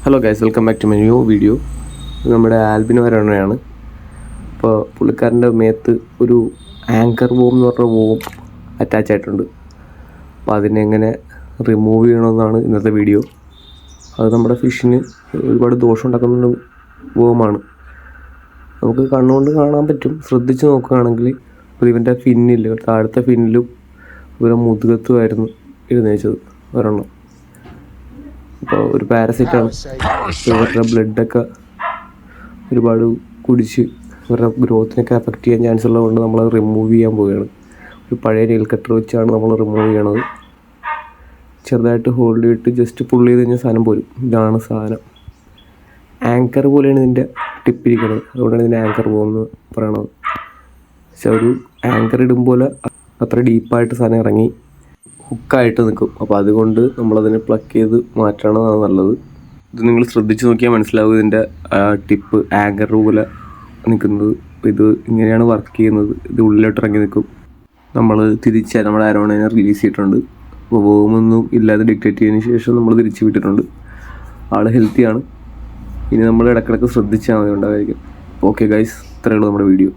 Hello guys, welcome back to my new video. നമ്മുടെ albino വരണയാണ്. അപ്പോൾ പുള്ളിക്കാരൻ്റെ മേത്ത് ഒരു ആങ്കർ വോം എന്ന് പറഞ്ഞ വോം അറ്റാച്ച് ആയിട്ടുണ്ട്. അപ്പോൾ അതിനെങ്ങനെ റിമൂവ് ചെയ്യണമെന്നാണ് ഇന്നത്തെ വീഡിയോ. അത് നമ്മുടെ ഫിഷിന് ഒരുപാട് ദോഷം ഉണ്ടാക്കുന്ന വോമാണ്. നമുക്ക് കണ്ണുകൊണ്ട് കാണാൻ പറ്റും. ശ്രദ്ധിച്ച് നോക്കുകയാണെങ്കിൽ ഇവൻ്റെ ഫിന്നിൽ, താഴത്തെ ഫിന്നിലും ഇവരെ മുതുകത്തുമായിരുന്നു എഴുന്നേച്ചത് ഒരെണ്ണം. അപ്പോൾ ഒരു പാരസൈറ്റാണ്. ഇവരുടെ ബ്ലഡൊക്കെ ഒരുപാട് കുടിച്ച് ഇവരുടെ ഗ്രോത്തിനൊക്കെ അഫക്റ്റ് ചെയ്യാൻ ചാൻസ് ഉള്ളതുകൊണ്ട് നമ്മൾ റിമൂവ് ചെയ്യാൻ പോവുകയാണ്. ഒരു പഴയ നെയിൽ കട്ടർ വെച്ചാണ് നമ്മൾ റിമൂവ് ചെയ്യണത്. ചെറുതായിട്ട് ഹോൾഡ് ചെയ്തിട്ട് ജസ്റ്റ് പുള്ള് ചെയ്ത് കഴിഞ്ഞാൽ സാധനം പോരും. ഇതാണ് സാധനം. ആങ്കർ പോലെയാണ് ഇതിൻ്റെ ടിപ്പിരിക്കുന്നത്. അതുകൊണ്ടാണ് ഇതിൻ്റെ ആങ്കർ പോകുന്നത് പറയണത്. പക്ഷെ ഒരു ആങ്കർ ഇടുമ്പോൾ അത്ര ഡീപ്പായിട്ട് സാധനം ഇറങ്ങി ഹുക്കായിട്ട് നിൽക്കും. അപ്പോൾ അതുകൊണ്ട് നമ്മളതിനെ പ്ലക്ക് ചെയ്ത് മാറ്റണതാണ് നല്ലത്. ഇത് നിങ്ങൾ ശ്രദ്ധിച്ച് നോക്കിയാൽ മനസ്സിലാവും ഇതിൻ്റെ ടിപ്പ് ആങ്കർ പോലെ നിൽക്കുന്നത്. ഇത് ഇങ്ങനെയാണ് വർക്ക് ചെയ്യുന്നത്. ഇത് ഉള്ളിലോട്ട് ഇറങ്ങി നിൽക്കും. നമ്മൾ തിരിച്ച് നമ്മുടെ അരോണയെ റിലീസ് ചെയ്തിട്ടുണ്ട്. അപ്പോൾ വോമൊന്നും ഇല്ലാതെ ഡിക്റ്റേറ്റ് ചെയ്തതിന് ശേഷം നമ്മൾ തിരിച്ച് വിട്ടിട്ടുണ്ട്. ആൾ ഹെൽത്തിയാണ്. ഇനി നമ്മൾ ഇടയ്ക്കിടയ്ക്ക് ശ്രദ്ധിച്ചാൽ മതി ഉണ്ടായിരിക്കും. ഓക്കെ ഗൈസ്, ഇത്രയേ ഉള്ളൂ നമ്മുടെ വീഡിയോ.